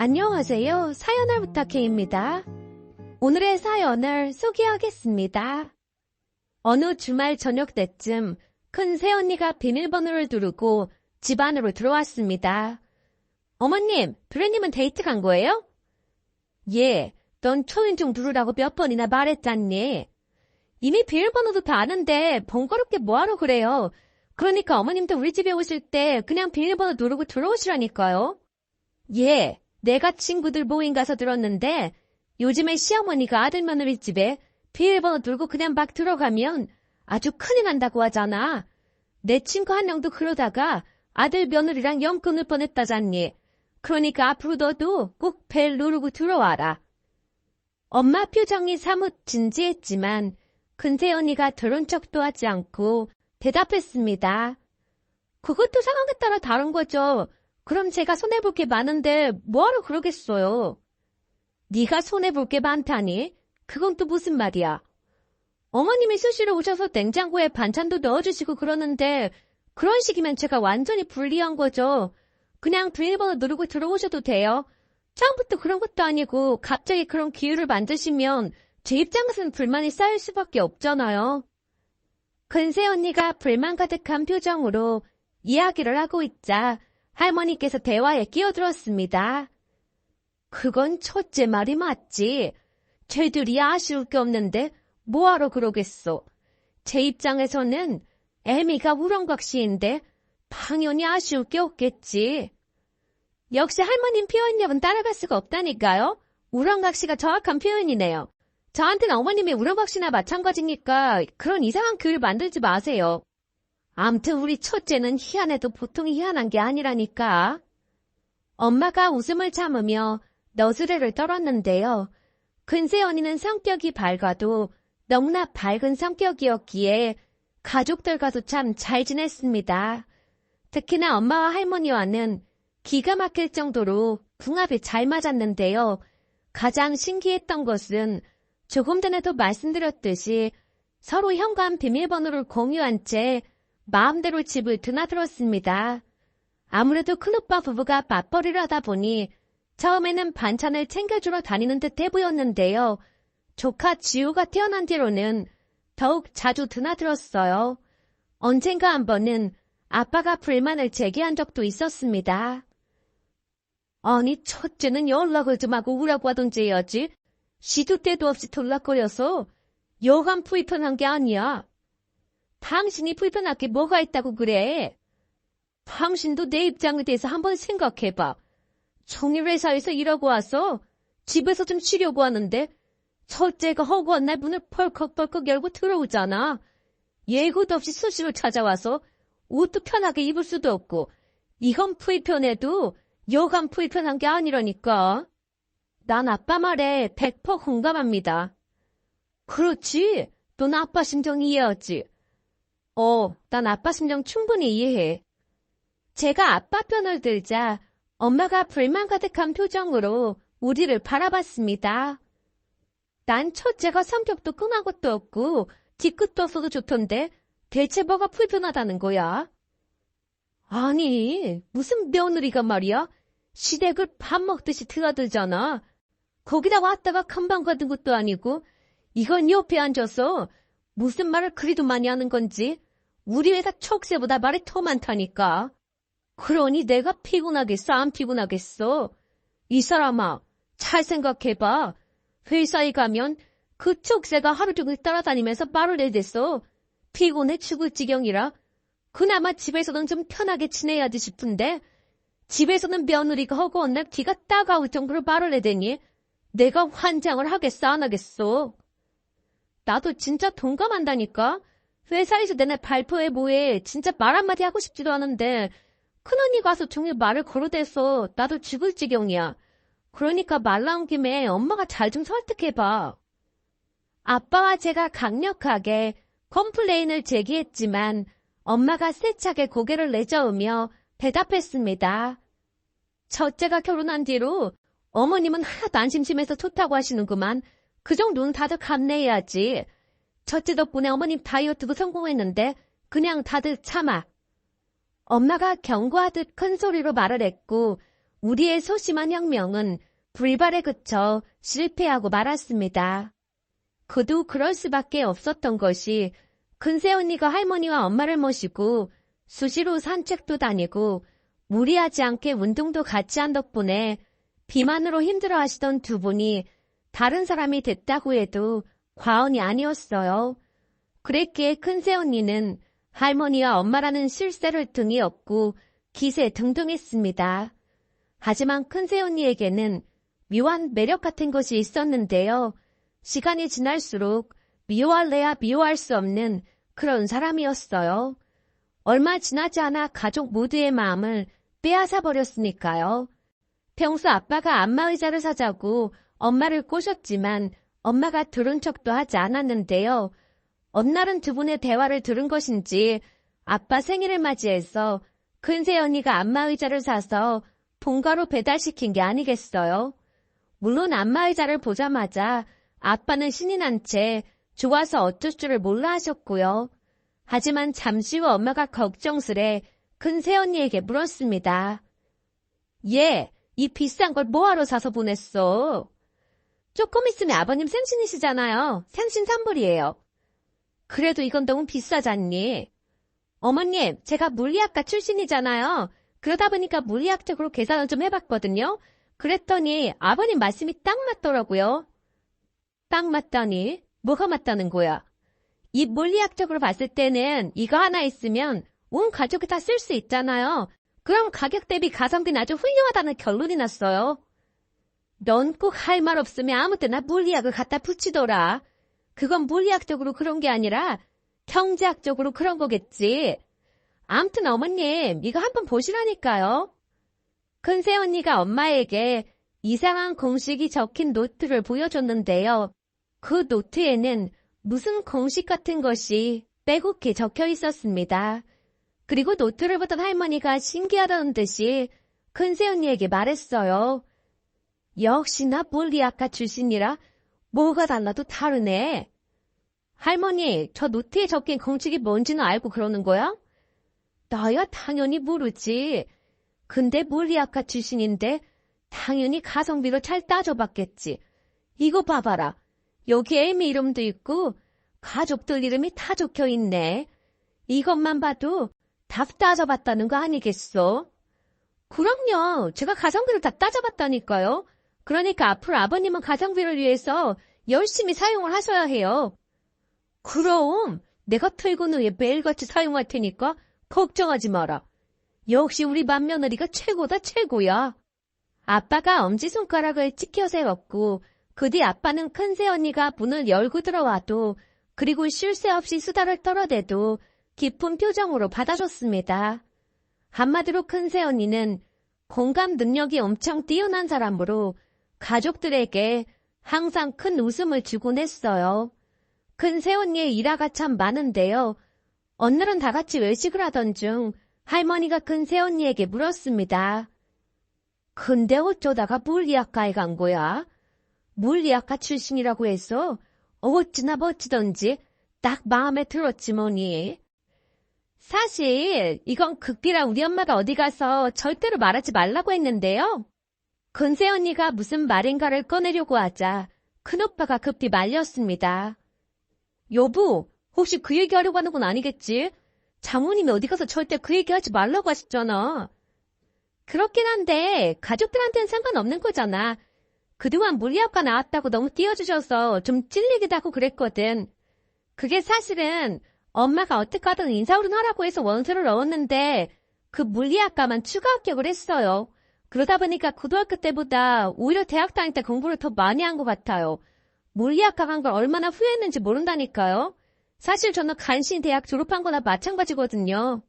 안녕하세요. 사연을 부탁해입니다. 오늘의 사연을 소개하겠습니다. 어느 주말 저녁 때쯤 큰 새언니가 비밀번호를 누르고 집 안으로 들어왔습니다. 어머님, 도련님은 데이트 간 거예요? 예, 넌 초인종 누르라고 몇 번이나 말했잖니. 이미 비밀번호도 다 아는데 번거롭게 뭐하러 그래요. 그러니까 어머님도 우리 집에 오실 때 그냥 비밀번호 누르고 들어오시라니까요. 예, 내가 친구들 모임 가서 들었는데 요즘에 시어머니가 아들 며느리 집에 비밀번호 누르고 그냥 막 들어가면 아주 큰일 난다고 하잖아. 내 친구 한 명도 그러다가 아들 며느리랑 영 끊을 뻔했다잖니. 그러니까 앞으로 너도 꼭 벨 누르고 들어와라. 엄마 표정이 사뭇 진지했지만 큰새언니가 들은 척도 하지 않고 대답했습니다. 그것도 상황에 따라 다른 거죠. 그럼 제가 손해볼 게 많은데 뭐하러 그러겠어요. 네가 손해볼 게 많다니? 그건 또 무슨 말이야. 어머님이 수시로 오셔서 냉장고에 반찬도 넣어주시고 그러는데 그런 식이면 제가 완전히 불리한 거죠. 그냥 비밀번호 누르고 들어오셔도 돼요. 처음부터 그런 것도 아니고 갑자기 그런 기회를 만드시면 제 입장에서는 불만이 쌓일 수밖에 없잖아요. 큰새언니가 불만 가득한 표정으로 이야기를 하고 있자 할머니께서 대화에 끼어들었습니다. 그건 첫째 말이 맞지. 쟤들이 아쉬울 게 없는데 뭐하러 그러겠소. 제 입장에서는 애미가 우렁각시인데 당연히 아쉬울 게 없겠지. 역시 할머님 표현력은 따라갈 수가 없다니까요. 우렁각시가 정확한 표현이네요. 저한테는 어머님이 우렁각시나 마찬가지니까 그런 이상한 교를 만들지 마세요. 암튼 우리 첫째는 희한해도 보통 희한한 게 아니라니까. 엄마가 웃음을 참으며 너스레를 떨었는데요. 큰새언니는 성격이 밝아도 너무나 밝은 성격이었기에 가족들과도 참 잘 지냈습니다. 특히나 엄마와 할머니와는 기가 막힐 정도로 궁합이 잘 맞았는데요. 가장 신기했던 것은 조금 전에도 말씀드렸듯이 서로 현관 비밀번호를 공유한 채 마음대로 집을 드나들었습니다. 아무래도 큰오빠 부부가 맞벌이를 하다 보니 처음에는 반찬을 챙겨주러 다니는 듯해 보였는데요. 조카 지우가 태어난 뒤로는 더욱 자주 드나들었어요. 언젠가 한 번은 아빠가 불만을 제기한 적도 있었습니다. 아니 첫째는 연락을 좀 하고 오라고 하던지 해야지. 시도 때도 없이 돌락거려서 여간 불편한 게 아니야. 당신이 불편할 게 뭐가 있다고 그래? 당신도 내 입장에 대해서 한번 생각해봐. 종일 회사에서 일하고 와서 집에서 좀 쉬려고 하는데 첫째가 허구한 날 문을 펄컥펄컥 열고 들어오잖아. 예고도 없이 수시로 찾아와서 옷도 편하게 입을 수도 없고 이건 불편해도 여간 불편한 게 아니라니까. 난 아빠 말에 100% 공감합니다. 그렇지. 넌 아빠 심정 이해하지. 난 아빠 심정 충분히 이해해. 제가 아빠 편을 들자 엄마가 불만 가득한 표정으로 우리를 바라봤습니다. 난 첫째가 성격도 끈한 것도 없고 뒤끝도 없어도 좋던데 대체 뭐가 불편하다는 거야? 아니, 무슨 며느리가 말이야? 시댁을 밥 먹듯이 드나들잖아. 거기다 왔다가 금방 가는 것도 아니고 이건 옆에 앉아서 무슨 말을 그리도 많이 하는 건지 우리 회사 촉새보다 말이 더 많다니까. 그러니 내가 피곤하겠어 안 피곤하겠어? 이 사람아 잘 생각해봐. 회사에 가면 그 촉새가 하루 종일 따라다니면서 말을 해댔어. 피곤해 죽을 지경이라 그나마 집에서는 좀 편하게 지내야지 싶은데 집에서는 며느리가 허구한 날 귀가 따가울 정도로 말을 해대니 내가 환장을 하겠어 안 하겠어? 나도 진짜 동감한다니까. 회사에서 내내 발표회 뭐해 진짜 말 한마디 하고 싶지도 않은데 큰언니가 와서 종일 말을 걸어대서 나도 죽을 지경이야. 그러니까 말 나온 김에 엄마가 잘 좀 설득해봐. 아빠와 제가 강력하게 컴플레인을 제기했지만 엄마가 세차게 고개를 내저으며 대답했습니다. 첫째가 결혼한 뒤로 어머님은 하나도 안 심심해서 좋다고 하시는구만. 그 정도는 다들 감내해야지. 첫째 덕분에 어머님 다이어트도 성공했는데 그냥 다들 참아. 엄마가 경고하듯 큰 소리로 말을 했고 우리의 소심한 혁명은 불발에 그쳐 실패하고 말았습니다. 그도 그럴 수밖에 없었던 것이 큰새언니가 할머니와 엄마를 모시고 수시로 산책도 다니고 무리하지 않게 운동도 같이 한 덕분에 비만으로 힘들어하시던 두 분이 다른 사람이 됐다고 해도 과언이 아니었어요. 그랬기에 큰새언니는 할머니와 엄마라는 실세를 등에 업고 기세등등했습니다. 하지만 큰새언니에게는 묘한 매력 같은 것이 있었는데요. 시간이 지날수록 미워할래야 미워할 수 없는 그런 사람이었어요. 얼마 지나지 않아 가족 모두의 마음을 빼앗아 버렸으니까요. 평소 아빠가 안마의자를 사자고 엄마를 꼬셨지만 엄마가 들은 척도 하지 않았는데요. 어느 날은 두 분의 대화를 들은 것인지 아빠 생일을 맞이해서 큰새언니가 안마의자를 사서 본가로 배달시킨 게 아니겠어요. 물론 안마의자를 보자마자 아빠는 신이 난 채 좋아서 어쩔 줄을 몰라 하셨고요. 하지만 잠시 후 엄마가 걱정스레 큰새언니에게 물었습니다. 얘, 이 비싼 걸 뭐하러 사서 보냈어? 조금 있으면 아버님 생신이시잖아요. 생신 선물이에요. 그래도 이건 너무 비싸잖니. 어머님, 제가 물리학과 출신이잖아요. 그러다 보니까 물리학적으로 계산을 좀 해봤거든요. 그랬더니 아버님 말씀이 딱 맞더라고요. 딱 맞다니? 뭐가 맞다는 거야? 이 물리학적으로 봤을 때는 이거 하나 있으면 온 가족이 다 쓸 수 있잖아요. 그럼 가격 대비 가성비는 아주 훌륭하다는 결론이 났어요. 넌 꼭 할 말 없으면 아무 때나 물리학을 갖다 붙이더라. 그건 물리학적으로 그런 게 아니라 경제학적으로 그런 거겠지. 암튼 어머님, 이거 한번 보시라니까요. 큰새언니가 엄마에게 이상한 공식이 적힌 노트를 보여줬는데요. 그 노트에는 무슨 공식 같은 것이 빼곡히 적혀 있었습니다. 그리고 노트를 보던 할머니가 신기하다는 듯이 큰새언니에게 말했어요. 역시나 물리학과 출신이라 뭐가 달라도 다르네. 할머니, 저 노트에 적힌 공식이 뭔지는 알고 그러는 거야? 나야 당연히 모르지. 근데 물리학과 출신인데 당연히 가성비로 잘 따져봤겠지. 이거 봐봐라. 여기 애미 이름도 있고 가족들 이름이 다 적혀있네. 이것만 봐도 다 따져봤다는 거 아니겠어? 그럼요. 제가 가성비를 다 따져봤다니까요. 그러니까 앞으로 아버님은 가성비를 위해서 열심히 사용을 하셔야 해요. 그럼 내가 퇴근 후에 매일같이 사용할 테니까 걱정하지 마라. 역시 우리 맏며느리가 최고다 최고야. 아빠가 엄지손가락을 치켜 세웠고 그 뒤 아빠는 큰새언니가 문을 열고 들어와도 그리고 쉴 새 없이 수다를 떨어대도 깊은 표정으로 받아줬습니다. 한마디로 큰새언니는 공감 능력이 엄청 뛰어난 사람으로 가족들에게 항상 큰 웃음을 주곤 했어요. 큰새언니의 일화가 참 많은데요. 어느 날은 다 같이 외식을 하던 중 할머니가 큰새언니에게 물었습니다. 근데 어쩌다가 물리학과에 간 거야? 물리학과 출신이라고 해서 어찌나 멋지던지 딱 마음에 들었지 뭐니. 사실 이건 극비라 우리 엄마가 어디 가서 절대로 말하지 말라고 했는데요. 큰새언니가 무슨 말인가를 꺼내려고 하자 큰오빠가 급히 말렸습니다. 여보, 혹시 그 얘기하려고 하는 건 아니겠지? 장모님이 어디 가서 절대 그 얘기하지 말라고 하셨잖아. 그렇긴 한데 가족들한테는 상관없는 거잖아. 그동안 물리학과 나왔다고 너무 띄워주셔서 좀 찔리기도 하고 그랬거든. 그게 사실은 엄마가 어떻게 하든 인사어른 하라고 해서 원서를 넣었는데 그 물리학과만 추가 합격을 했어요. 그러다 보니까 고등학교 때보다 오히려 대학 다닐 때 공부를 더 많이 한 것 같아요. 물리학과 간 걸 얼마나 후회했는지 모른다니까요. 사실 저는 간신히 대학 졸업한 거나 마찬가지거든요.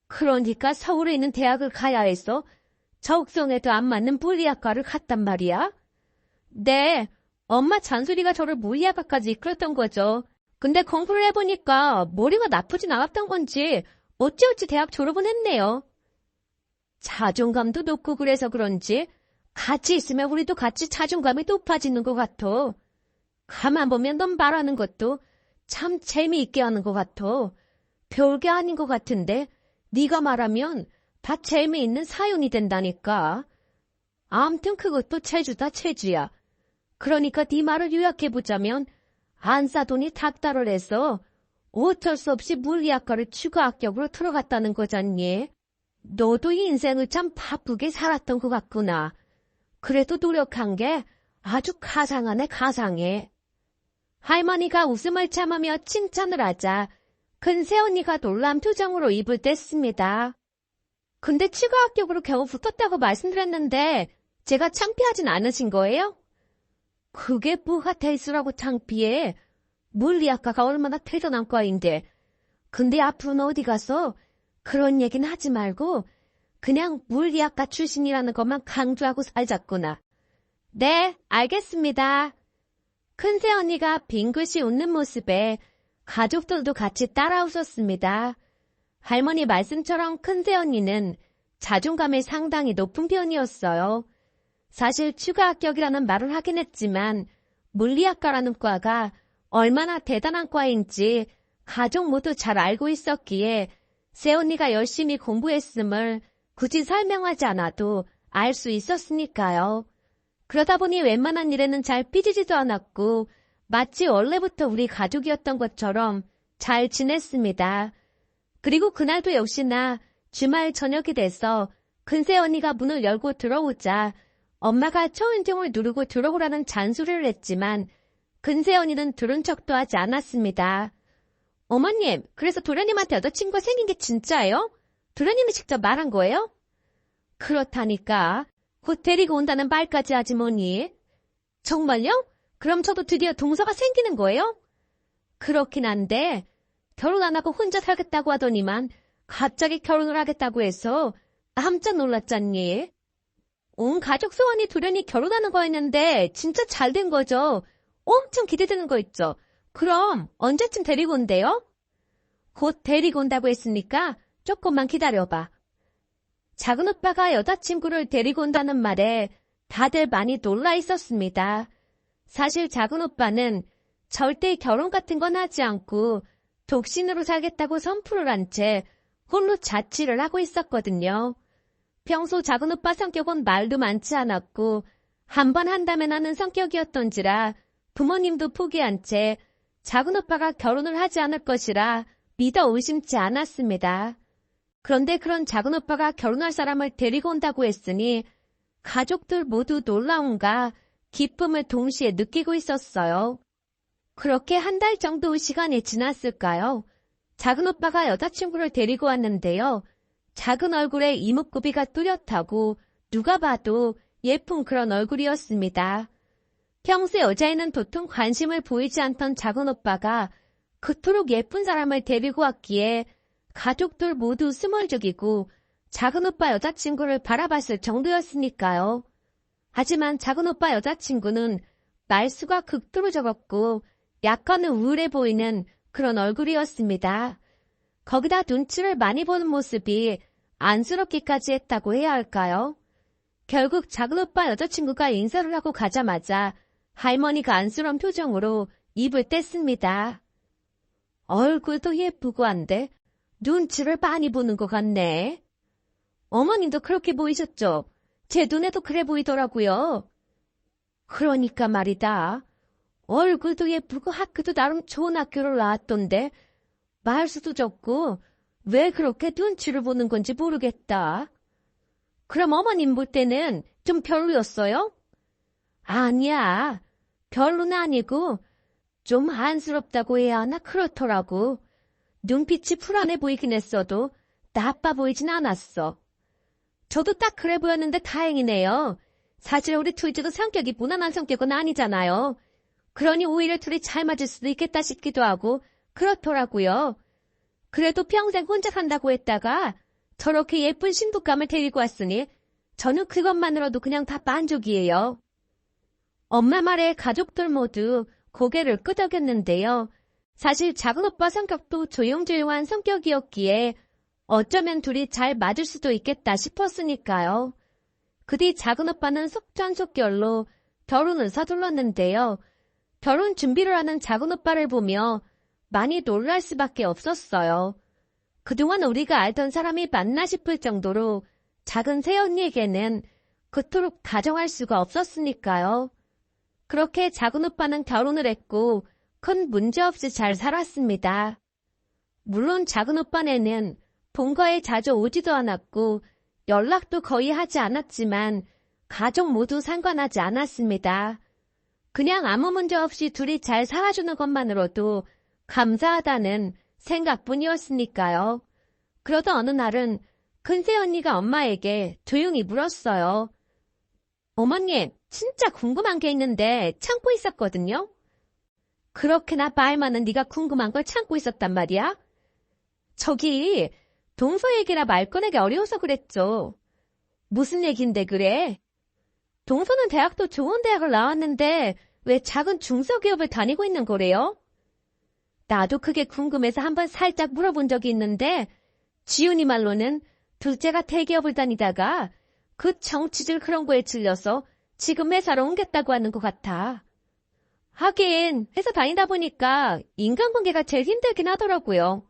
그러니까 서울에 있는 대학을 가야 해서 적성에도 안 맞는 물리학과를 갔단 말이야? 네, 엄마 잔소리가 저를 물리학과까지 이끌었던 거죠. 근데 공부를 해보니까 머리가 나쁘진 않았던 건지 어찌어찌 대학 졸업은 했네요. 자존감도 높고 그래서 그런지 같이 있으면 우리도 같이 자존감이 높아지는 것 같아. 가만 보면 넌 말하는 것도 참 재미있게 하는 것 같아. 별게 아닌 것 같은데 네가 말하면 다 재미있는 사연이 된다니까. 암튼 그것도 체주다 체주야. 그러니까 네 말을 요약해보자면 안사돈이 닥달을 해서 어쩔 수 없이 물리학과를 추가 합격으로 들어갔다는 거잖니. 너도 인생을 참 바쁘게 살았던 것 같구나. 그래도 노력한 게 아주 가상하네 가상해. 할머니가 웃음을 참으며 칭찬을 하자 큰 새언니가 놀란 표정으로 입을 뗐습니다. 근데 추가 합격으로 겨우 붙었다고 말씀드렸는데 제가 창피하진 않으신 거예요? 그게 뭐가 대수라고 창피해. 물리학과가 얼마나 대단한 과인데. 근데 앞으로는 어디 가서 그런 얘기는 하지 말고 그냥 물리학과 출신이라는 것만 강조하고 살자꾸나. 네, 알겠습니다. 큰 새언니가 빙긋이 웃는 모습에 가족들도 같이 따라 웃었습니다. 할머니 말씀처럼 큰 새언니는 자존감이 상당히 높은 편이었어요. 사실 추가 합격이라는 말을 하긴 했지만 물리학과라는 과가 얼마나 대단한 과인지 가족 모두 잘 알고 있었기에 새언니가 열심히 공부했음을 굳이 설명하지 않아도 알 수 있었으니까요. 그러다 보니 웬만한 일에는 잘 삐지지도 않았고 마치 원래부터 우리 가족이었던 것처럼 잘 지냈습니다. 그리고 그날도 역시나 주말 저녁이 돼서 큰새언니가 문을 열고 들어오자 엄마가 초인종을 누르고 들어오라는 잔소리를 했지만 큰새언니는 들은 척도 하지 않았습니다. 어머님, 그래서 도련님한테 여자친구가 생긴 게 진짜예요? 도련님이 직접 말한 거예요? 그렇다니까. 곧 데리고 온다는 말까지 하지 뭐니. 정말요? 그럼 저도 드디어 동서가 생기는 거예요? 그렇긴 한데 결혼 안 하고 혼자 살겠다고 하더니만 갑자기 결혼을 하겠다고 해서 깜짝 놀랐잖니. 온 가족 소원이 도련이 결혼하는 거였는데 진짜 잘 된 거죠. 엄청 기대되는 거 있죠. 그럼 언제쯤 데리고 온대요? 곧 데리고 온다고 했으니까 조금만 기다려봐. 작은 오빠가 여자친구를 데리고 온다는 말에 다들 많이 놀라 있었습니다. 사실 작은 오빠는 절대 결혼 같은 건 하지 않고 독신으로 살겠다고 선풀을 한 채 홀로 자취를 하고 있었거든요. 평소 작은 오빠 성격은 말도 많지 않았고 한 번 한다면 하는 성격이었던지라 부모님도 포기한 채 작은 오빠가 결혼을 하지 않을 것이라 믿어 의심치 않았습니다. 그런데 그런 작은 오빠가 결혼할 사람을 데리고 온다고 했으니 가족들 모두 놀라움과 기쁨을 동시에 느끼고 있었어요. 그렇게 한 달 정도 시간이 지났을까요? 작은 오빠가 여자친구를 데리고 왔는데요. 작은 얼굴에 이목구비가 뚜렷하고 누가 봐도 예쁜 그런 얼굴이었습니다. 평소 여자애는 도통 관심을 보이지 않던 작은 오빠가 그토록 예쁜 사람을 데리고 왔기에 가족들 모두 숨을 죽이고 작은 오빠 여자친구를 바라봤을 정도였으니까요. 하지만 작은 오빠 여자친구는 말수가 극도로 적었고 약간은 우울해 보이는 그런 얼굴이었습니다. 거기다 눈치를 많이 보는 모습이 안쓰럽기까지 했다고 해야 할까요? 결국 작은 오빠 여자친구가 인사를 하고 가자마자 할머니가 안쓰러운 표정으로 입을 뗐습니다. 얼굴도 예쁘고 한데 눈치를 많이 보는 것 같네. 어머님도 그렇게 보이셨죠? 제 눈에도 그래 보이더라고요. 그러니까 말이다. 얼굴도 예쁘고 학교도 나름 좋은 학교를 나왔던데 말수도 적고 왜 그렇게 눈치를 보는 건지 모르겠다. 그럼 어머님 볼 때는 좀 별로였어요? 아니야. 별로는 아니고 좀 안쓰럽다고 해야 하나 그렇더라고. 눈빛이 불안해 보이긴 했어도 나빠 보이진 않았어. 저도 딱 그래 보였는데 다행이네요. 사실 우리 둘째도 성격이 무난한 성격은 아니잖아요. 그러니 오히려 둘이 잘 맞을 수도 있겠다 싶기도 하고 그렇더라고요. 그래도 평생 혼자 산다고 했다가 저렇게 예쁜 신부감을 데리고 왔으니 저는 그것만으로도 그냥 다 만족이에요. 엄마 말에 가족들 모두 고개를 끄덕였는데요. 사실 작은 오빠 성격도 조용조용한 성격이었기에 어쩌면 둘이 잘 맞을 수도 있겠다 싶었으니까요. 그 뒤 작은 오빠는 속전속결로 결혼을 서둘렀는데요. 결혼 준비를 하는 작은 오빠를 보며 많이 놀랄 수밖에 없었어요. 그동안 우리가 알던 사람이 맞나 싶을 정도로 작은 새언니에게는 그토록 다정할 수가 없었으니까요. 그렇게 작은 오빠는 결혼을 했고 큰 문제 없이 잘 살았습니다. 물론 작은 오빠네는 본가에 자주 오지도 않았고 연락도 거의 하지 않았지만 가족 모두 상관하지 않았습니다. 그냥 아무 문제 없이 둘이 잘 살아주는 것만으로도 감사하다는 생각뿐이었으니까요. 그러던 어느 날은 큰새언니가 엄마에게 조용히 물었어요. 어머님, 진짜 궁금한 게 있는데 참고 있었거든요. 그렇게나 말 많은 네가 궁금한 걸 참고 있었단 말이야? 저기 동서 얘기라 말 꺼내기 어려워서 그랬죠. 무슨 얘긴데 그래? 동서는 대학도 좋은 대학을 나왔는데 왜 작은 중소기업을 다니고 있는 거래요? 나도 그게 궁금해서 한번 살짝 물어본 적이 있는데 지훈이 말로는 둘째가 대기업을 다니다가 그 정치질 그런 거에 질려서 지금 회사로 옮겼다고 하는 것 같아. 하긴 회사 다니다 보니까 인간관계가 제일 힘들긴 하더라고요.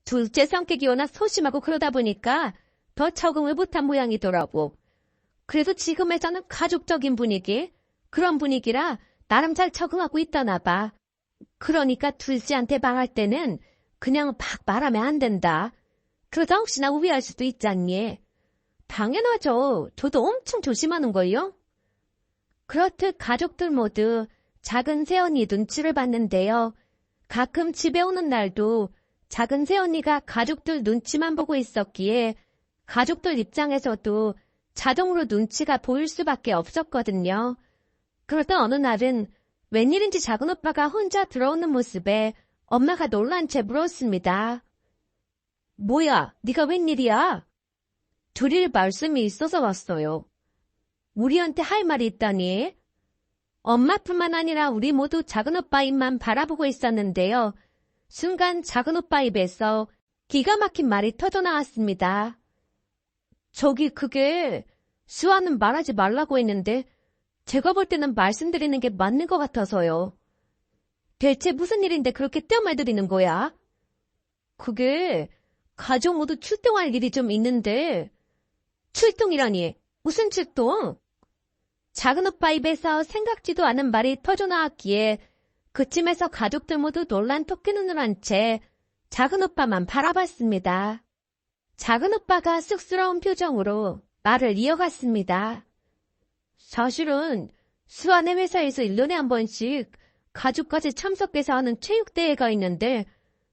둘째 성격이 워낙 소심하고 그러다 보니까 더 적응을 못한 모양이더라고. 그래도 지금 회사는 가족적인 분위기, 그런 분위기라 나름 잘 적응하고 있다나 봐. 그러니까 둘째한테 말할 때는 그냥 막 말하면 안 된다. 그러다 혹시나 오해할 수도 있잖니. 당연하죠. 저도 엄청 조심하는걸요. 그렇듯 가족들 모두 작은 새언니 눈치를 봤는데요. 가끔 집에 오는 날도 작은 새언니가 가족들 눈치만 보고 있었기에 가족들 입장에서도 자동으로 눈치가 보일 수밖에 없었거든요. 그러다 어느 날은 웬일인지 작은 오빠가 혼자 들어오는 모습에 엄마가 놀란 채 물었습니다. 뭐야, 네가 웬일이야? 드릴 말씀이 있어서 왔어요. 우리한테 할 말이 있다니? 엄마뿐만 아니라 우리 모두 작은 오빠 입만 바라보고 있었는데요. 순간 작은 오빠 입에서 기가 막힌 말이 터져나왔습니다. 저기 그게 수아는 말하지 말라고 했는데 제가 볼 때는 말씀드리는 게 맞는 것 같아서요. 대체 무슨 일인데 그렇게 떼어말드리는 거야? 그게 가족 모두 출동할 일이 좀 있는데. 출동이라니 무슨 출동? 작은 오빠 입에서 생각지도 않은 말이 터져나왔기에 그쯤에서 가족들 모두 놀란 토끼 눈을 한 채 작은 오빠만 바라봤습니다. 작은 오빠가 쑥스러운 표정으로 말을 이어갔습니다. 사실은 수아네 회사에서 1년에 한 번씩 가족까지 참석해서 하는 체육대회가 있는데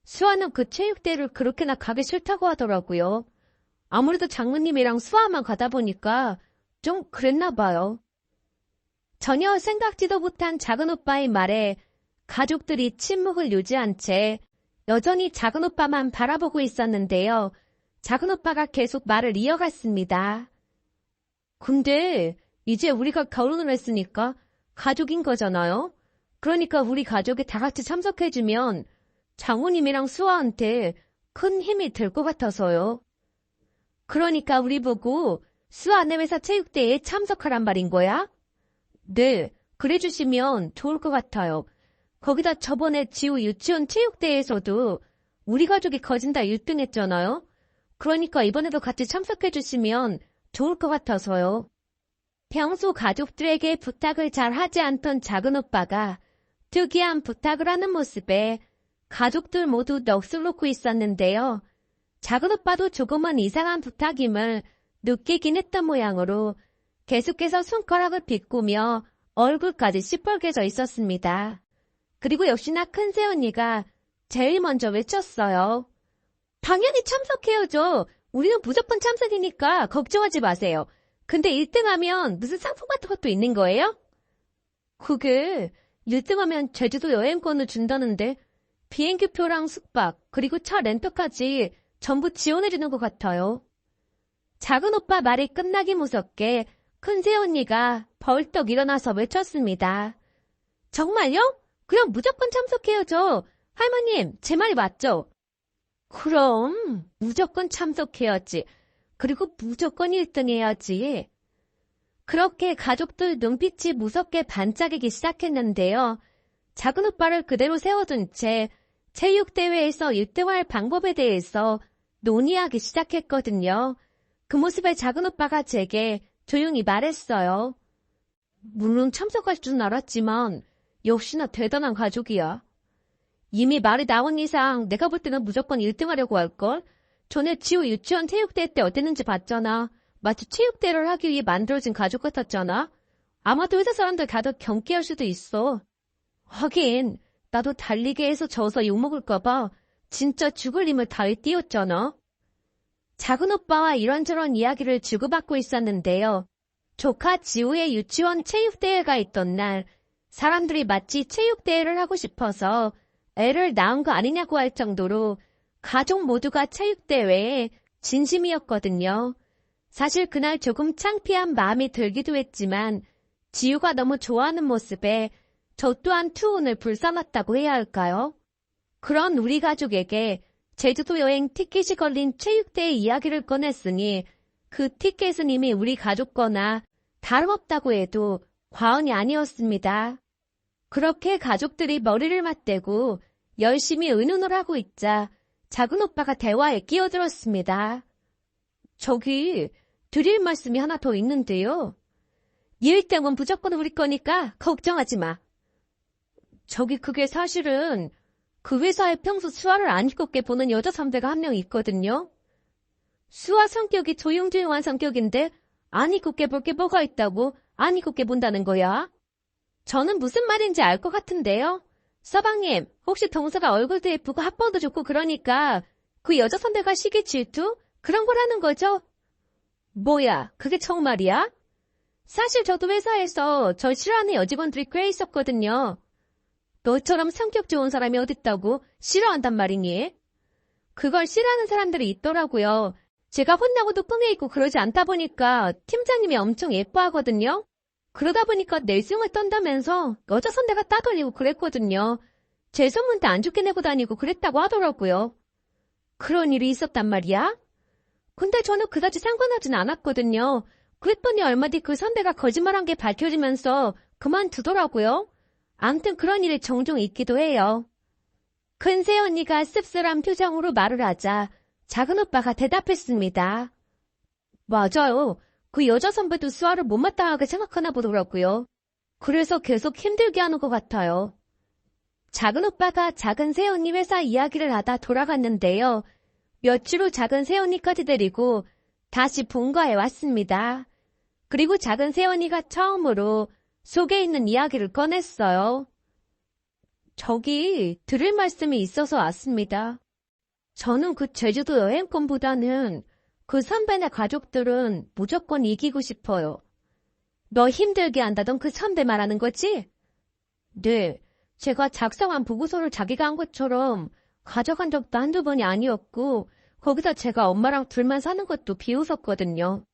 수아는 그 체육대회를 그렇게나 가기 싫다고 하더라고요. 아무래도 장모님이랑 수아만 가다 보니까 좀 그랬나 봐요. 전혀 생각지도 못한 작은 오빠의 말에 가족들이 침묵을 유지한 채 여전히 작은 오빠만 바라보고 있었는데요. 작은 오빠가 계속 말을 이어갔습니다. 근데 이제 우리가 결혼을 했으니까 가족인 거잖아요. 그러니까 우리 가족이 다 같이 참석해주면 장모님이랑 수아한테 큰 힘이 될 것 같아서요. 그러니까 우리 보고 수아네 회사 체육대회에 참석하란 말인 거야? 네, 그래주시면 좋을 것 같아요. 거기다 저번에 지우 유치원 체육대회에서도 우리 가족이 거진다 1등 했잖아요. 그러니까 이번에도 같이 참석해주시면 좋을 것 같아서요. 평소 가족들에게 부탁을 잘 하지 않던 작은 오빠가 특이한 부탁을 하는 모습에 가족들 모두 넋을 놓고 있었는데요. 작은 오빠도 조금은 이상한 부탁임을 느끼긴 했던 모양으로 계속해서 손가락을 비꾸며 얼굴까지 시뻘개져 있었습니다. 그리고 역시나 큰 새언니가 제일 먼저 외쳤어요. 당연히 참석해야죠. 우리는 무조건 참석이니까 걱정하지 마세요. 근데 1등하면 무슨 상품 같은 것도 있는 거예요? 그게 1등하면 제주도 여행권을 준다는데 비행기표랑 숙박 그리고 차 렌터까지 전부 지원해주는 것 같아요. 작은 오빠 말이 끝나기 무섭게 큰 새언니가 벌떡 일어나서 외쳤습니다. 정말요? 그럼 무조건 참석해야죠. 할머님, 제 말이 맞죠? 그럼 무조건 참석해야지. 그리고 무조건 1등 해야지. 그렇게 가족들 눈빛이 무섭게 반짝이기 시작했는데요. 작은 오빠를 그대로 세워둔 채 체육대회에서 1등할 방법에 대해서 논의하기 시작했거든요. 그 모습에 작은 오빠가 제게 조용히 말했어요. 물론 참석할 줄은 알았지만 역시나 대단한 가족이야. 이미 말이 나온 이상 내가 볼 때는 무조건 1등 하려고 할걸? 전에 지호 유치원 체육대회 때 어땠는지 봤잖아. 마치 체육대회를 하기 위해 만들어진 가족 같았잖아. 아마도 회사 사람들 다들 경계할 수도 있어. 하긴 나도 달리기에서 져서 욕먹을까봐 진짜 죽을 힘을 다해 뛰었잖아. 작은 오빠와 이런저런 이야기를 주고받고 있었는데요. 조카 지우의 유치원 체육대회가 있던 날 사람들이 마치 체육대회를 하고 싶어서 애를 낳은 거 아니냐고 할 정도로 가족 모두가 체육대회에 진심이었거든요. 사실 그날 조금 창피한 마음이 들기도 했지만 지우가 너무 좋아하는 모습에 저 또한 투혼을 불사났다고 해야 할까요? 그런 우리 가족에게 제주도 여행 티켓이 걸린 체육대회 이야기를 꺼냈으니 그 티켓은 이미 우리 가족 거나 다름없다고 해도 과언이 아니었습니다. 그렇게 가족들이 머리를 맞대고 열심히 의논을 하고 있자 작은 오빠가 대화에 끼어들었습니다. 저기 드릴 말씀이 하나 더 있는데요. 이 1등은 무조건 우리 거니까 걱정하지 마. 저기 그게 사실은 그 회사에 평소 수아를 안 이롭게 보는 여자 선배가 한 명 있거든요. 수아 성격이 조용조용한 성격인데 안 이롭게 볼 게 뭐가 있다고 안 이롭게 본다는 거야? 저는 무슨 말인지 알 것 같은데요. 서방님, 혹시 동서가 얼굴도 예쁘고 합법도 좋고 그러니까 그 여자 선배가 시기 질투? 그런 거라는 거죠? 뭐야, 그게 정말이야? 사실 저도 회사에서 절 싫어하는 여직원들이 꽤 있었거든요. 너처럼 성격 좋은 사람이 어딨다고 싫어한단 말이니? 그걸 싫어하는 사람들이 있더라고요. 제가 혼나고도 끙에 있고 그러지 않다 보니까 팀장님이 엄청 예뻐하거든요. 그러다 보니까 내숭을 떤다면서 여자 선배가 따돌리고 그랬거든요. 제 소문도 안 좋게 내고 다니고 그랬다고 하더라고요. 그런 일이 있었단 말이야? 근데 저는 그다지 상관하진 않았거든요. 그랬더니 얼마 뒤 그 선배가 거짓말한 게 밝혀지면서 그만두더라고요. 암튼 그런 일이 종종 있기도 해요. 큰새 언니가 씁쓸한 표정으로 말을 하자 작은 오빠가 대답했습니다. 맞아요. 그 여자 선배도 수아를 못마땅하게 생각하나 보더라고요. 그래서 계속 힘들게 하는 것 같아요. 작은 오빠가 작은 새언니 회사 이야기를 하다 돌아갔는데요. 며칠 후 작은 새언니까지 데리고 다시 본가에 왔습니다. 그리고 작은 새언니가 처음으로 속에 있는 이야기를 꺼냈어요. 저기 들을 말씀이 있어서 왔습니다. 저는 그 제주도 여행권보다는 그 선배네 가족들은 무조건 이기고 싶어요. 너 힘들게 한다던 그 선배 말하는 거지? 네, 제가 작성한 보고서를 자기가 한 것처럼 가져간 적도 한두 번이 아니었고 거기서 제가 엄마랑 둘만 사는 것도 비웃었거든요.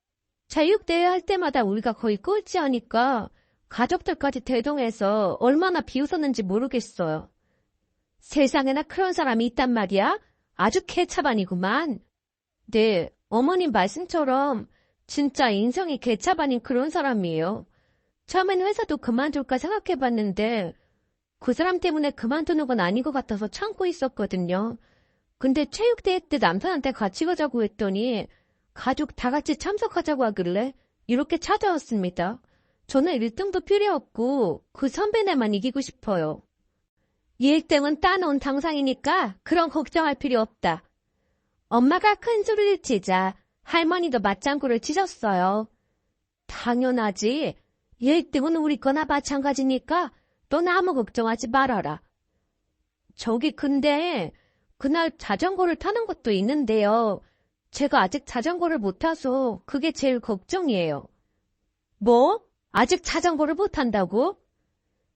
체육대회 할 때마다 우리가 거의 꼴찌하니까 가족들까지 대동해서 얼마나 비웃었는지 모르겠어요. 세상에나 그런 사람이 있단 말이야? 아주 개차반이구만. 네, 어머님 말씀처럼 진짜 인성이 개차반인 그런 사람이에요. 처음엔 회사도 그만둘까 생각해봤는데 그 사람 때문에 그만두는 건 아닌 것 같아서 참고 있었거든요. 근데 체육대회 때 남편한테 같이 가자고 했더니 가족 다 같이 참석하자고 하길래 이렇게 찾아왔습니다. 저는 1등도 필요 없고 그 선배네만 이기고 싶어요. 이 1등은 따놓은 당상이니까 그런 걱정할 필요 없다. 엄마가 큰 소리를 치자 할머니도 맞장구를 치셨어요. 당연하지. 1등은 우리 거나 마찬가지니까 넌 아무 걱정하지 말아라. 저기 근데 그날 자전거를 타는 것도 있는데요. 제가 아직 자전거를 못 타서 그게 제일 걱정이에요. 뭐? 아직 자전거를 못 탄다고?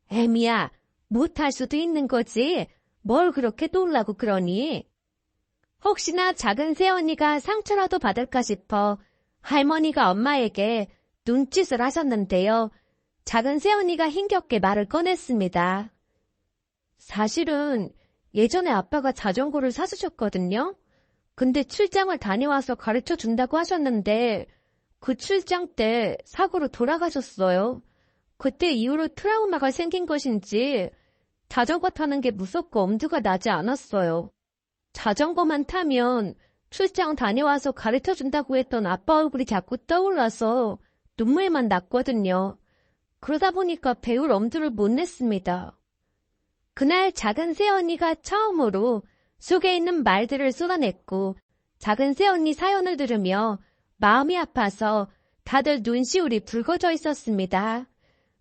애미야, 못 탈 수도 있는 거지. 뭘 그렇게 놀라고 그러니? 혹시나 작은 새언니가 상처라도 받을까 싶어 할머니가 엄마에게 눈짓을 하셨는데요. 작은 새언니가 힘겹게 말을 꺼냈습니다. 사실은 예전에 아빠가 자전거를 사주셨거든요. 근데 출장을 다녀와서 가르쳐준다고 하셨는데 그 출장 때 사고로 돌아가셨어요. 그때 이후로 트라우마가 생긴 것인지 자전거 타는 게 무섭고 엄두가 나지 않았어요. 자전거만 타면 출장 다녀와서 가르쳐준다고 했던 아빠 얼굴이 자꾸 떠올라서 눈물만 났거든요. 그러다 보니까 배울 엄두를 못 냈습니다. 그날 작은 새언니가 처음으로 속에 있는 말들을 쏟아냈고 작은 새언니 사연을 들으며 마음이 아파서 다들 눈시울이 붉어져 있었습니다.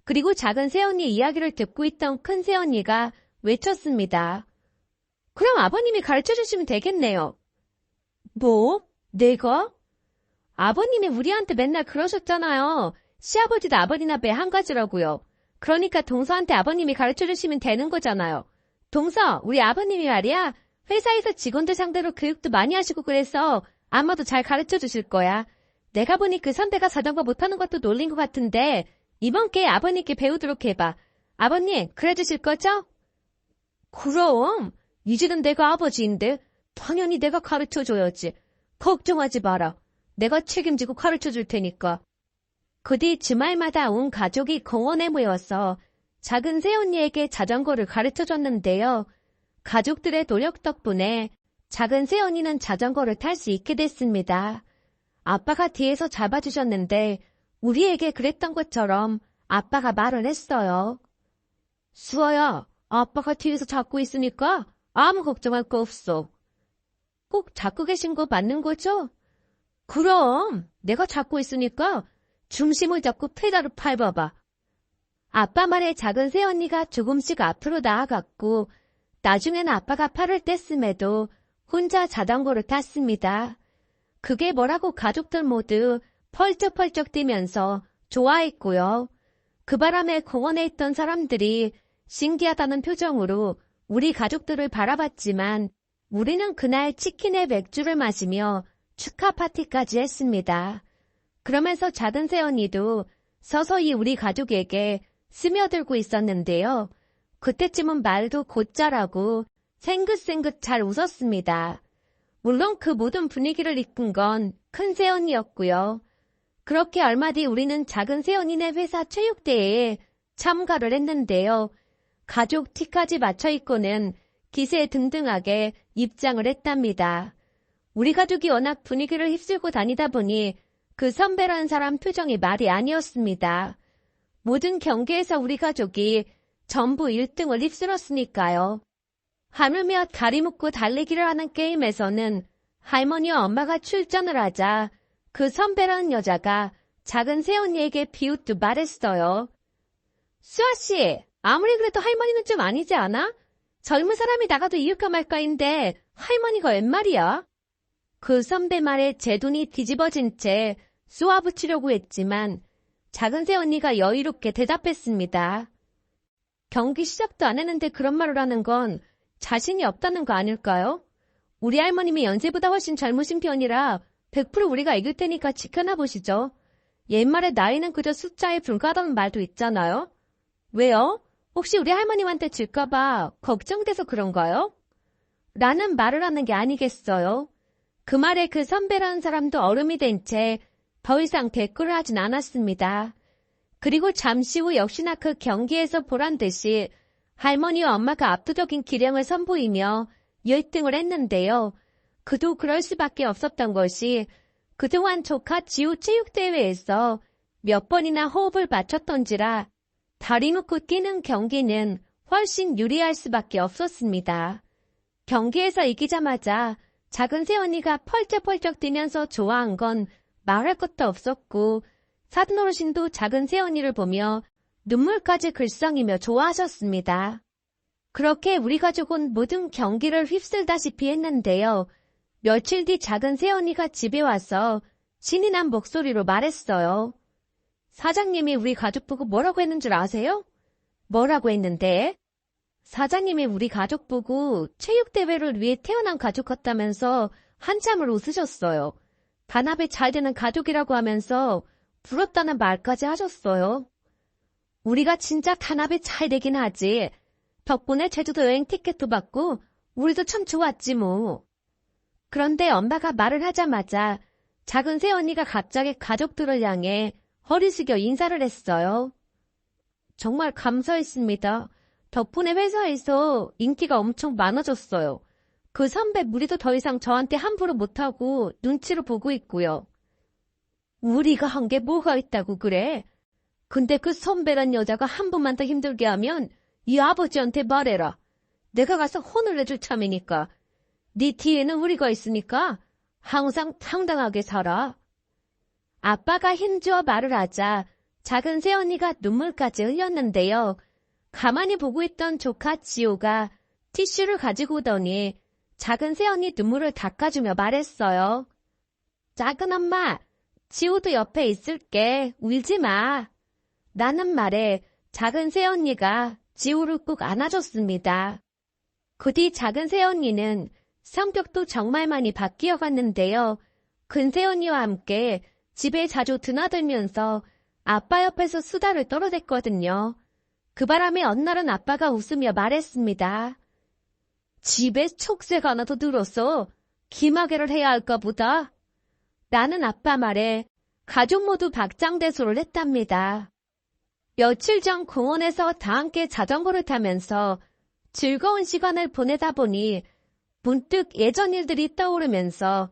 그리고 작은 새언니 이야기를 듣고 있던 큰 새언니가 외쳤습니다. 그럼 아버님이 가르쳐주시면 되겠네요. 뭐? 내가? 아버님이 우리한테 맨날 그러셨잖아요. 시아버지도 아버지나 배 한 가지라고요. 그러니까 동서한테 아버님이 가르쳐주시면 되는 거잖아요. 동서, 우리 아버님이 말이야. 회사에서 직원들 상대로 교육도 많이 하시고 그래서 아마도 잘 가르쳐주실 거야. 내가 보니 그 선배가 자전거 못하는 것도 놀린 것 같은데 이번 기회에 아버님께 배우도록 해봐. 아버님, 그래주실 거죠? 그럼 이제는 내가 아버지인데 당연히 내가 가르쳐줘야지. 걱정하지 마라. 내가 책임지고 가르쳐줄 테니까. 그 뒤 주말마다 온 가족이 공원에 모여서 작은 새언니에게 자전거를 가르쳐줬는데요. 가족들의 노력 덕분에 작은 새언니는 자전거를 탈 수 있게 됐습니다. 아빠가 뒤에서 잡아주셨는데 우리에게 그랬던 것처럼 아빠가 말을 했어요. 수아야, 아빠가 뒤에서 잡고 있으니까 아무 걱정할 거 없어. 꼭 잡고 계신 거 맞는 거죠? 그럼 내가 잡고 있으니까 중심을 잡고 페달을 밟아봐. 아빠 말에 작은 새언니가 조금씩 앞으로 나아갔고 나중에는 아빠가 팔을 뗐음에도 혼자 자전거를 탔습니다. 그게 뭐라고 가족들 모두 펄쩍펄쩍 뛰면서 좋아했고요. 그 바람에 공원에 있던 사람들이 신기하다는 표정으로 우리 가족들을 바라봤지만 우리는 그날 치킨에 맥주를 마시며 축하 파티까지 했습니다. 그러면서 작은 새언니도 서서히 우리 가족에게 스며들고 있었는데요. 그때쯤은 말도 곧잘하고 생긋생긋 잘 웃었습니다. 물론 그 모든 분위기를 이끈 건 큰 새언니였고요. 그렇게 얼마 뒤 우리는 작은 새언니네 회사 체육대회에 참가를 했는데요. 가족 티까지 맞춰 입고는 기세 등등하게 입장을 했답니다. 우리 가족이 워낙 분위기를 휩쓸고 다니다 보니 그 선배라는 사람 표정이 말이 아니었습니다. 모든 경기에서 우리 가족이 전부 1등을 휩쓸었으니까요. 하물며 다리 묶고 달리기를 하는 게임에서는 할머니와 엄마가 출전을 하자 그 선배라는 여자가 작은 새언니에게 비웃듯 말했어요. 수아씨, 아무리 그래도 할머니는 좀 아니지 않아? 젊은 사람이 나가도 이을까 말까인데 할머니가 웬 말이야? 그 선배 말에 제 눈이 뒤집어진 채 쏘아붙이려고 했지만 작은 새언니가 여유롭게 대답했습니다. 경기 시작도 안 했는데 그런 말을 하는 건 자신이 없다는 거 아닐까요? 우리 할머님이 연세보다 훨씬 젊으신 편이라 100% 우리가 이길 테니까 지켜나 보시죠. 옛말에 나이는 그저 숫자에 불과하다는 말도 있잖아요. 왜요? 혹시 우리 할머님한테 질까봐 걱정돼서 그런가요? 라는 말을 하는 게 아니겠어요. 그 말에 그 선배라는 사람도 어른이 된 채 더 이상 대꾸를 하진 않았습니다. 그리고 잠시 후 역시나 그 경기에서 보란 듯이 할머니와 엄마가 압도적인 기량을 선보이며 1등을 했는데요. 그도 그럴 수밖에 없었던 것이 그동안 조카 지우 체육대회에서 몇 번이나 호흡을 맞췄던지라 다리 묶고 뛰는 경기는 훨씬 유리할 수밖에 없었습니다. 경기에서 이기자마자 작은 새언니가 펄쩍펄쩍 뛰면서 좋아한 건 말할 것도 없었고 사돈 어르신도 작은 새언니를 보며 눈물까지 글썽이며 좋아하셨습니다. 그렇게 우리 가족은 모든 경기를 휩쓸다시피 했는데요. 며칠 뒤 작은 새언니가 집에 와서 신이 난 목소리로 말했어요. 사장님이 우리 가족 보고 뭐라고 했는 줄 아세요? 뭐라고 했는데? 사장님이 우리 가족 보고 체육대회를 위해 태어난 가족 같다면서 한참을 웃으셨어요. 단합이 잘 되는 가족이라고 하면서 부럽다는 말까지 하셨어요. 우리가 진짜 단합이 잘 되긴 하지. 덕분에 제주도 여행 티켓도 받고 우리도 참 좋았지 뭐. 그런데 엄마가 말을 하자마자 작은 새언니가 갑자기 가족들을 향해 허리 숙여 인사를 했어요. 정말 감사했습니다. 덕분에 회사에서 인기가 엄청 많아졌어요. 그 선배 무리도 더 이상 저한테 함부로 못하고 눈치로 보고 있고요. 우리가 한 게 뭐가 있다고 그래? 근데 그 선배란 여자가 한 번만 더 힘들게 하면 이 아버지한테 말해라. 내가 가서 혼을 내줄 참이니까. 네 뒤에는 우리가 있으니까 항상 당당하게 살아. 아빠가 힘주어 말을 하자 작은 새언니가 눈물까지 흘렸는데요. 가만히 보고 있던 조카 지호가 티슈를 가지고 오더니 작은 새언니 눈물을 닦아주며 말했어요. 작은 엄마, 지호도 옆에 있을게. 울지 마. 라는 말에 작은 새언니가 지호를 꼭 안아줬습니다. 그 뒤 작은 새언니는 성격도 정말 많이 바뀌어 갔는데요. 큰 새언니와 함께 집에 자주 드나들면서 아빠 옆에서 수다를 떨어댔거든요. 그 바람에 어느 날은 아빠가 웃으며 말했습니다. 집에 촉새가 하나 더 늘어서 기마개를 해야 할까 보다. 라는 아빠 말에 가족 모두 박장대소를 했답니다. 며칠 전 공원에서 다 함께 자전거를 타면서 즐거운 시간을 보내다 보니 문득 예전 일들이 떠오르면서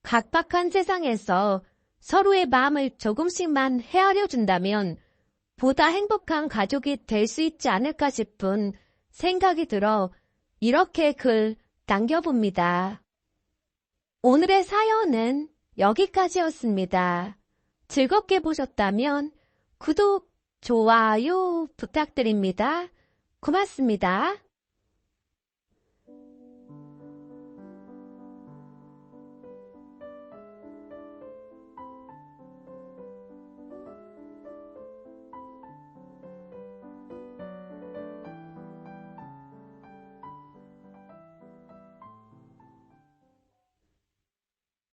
각박한 세상에서 서로의 마음을 조금씩만 헤아려 준다면 보다 행복한 가족이 될 수 있지 않을까 싶은 생각이 들어 이렇게 글 남겨봅니다. 오늘의 사연은 여기까지였습니다. 즐겁게 보셨다면 구독, 좋아요 부탁드립니다. 고맙습니다.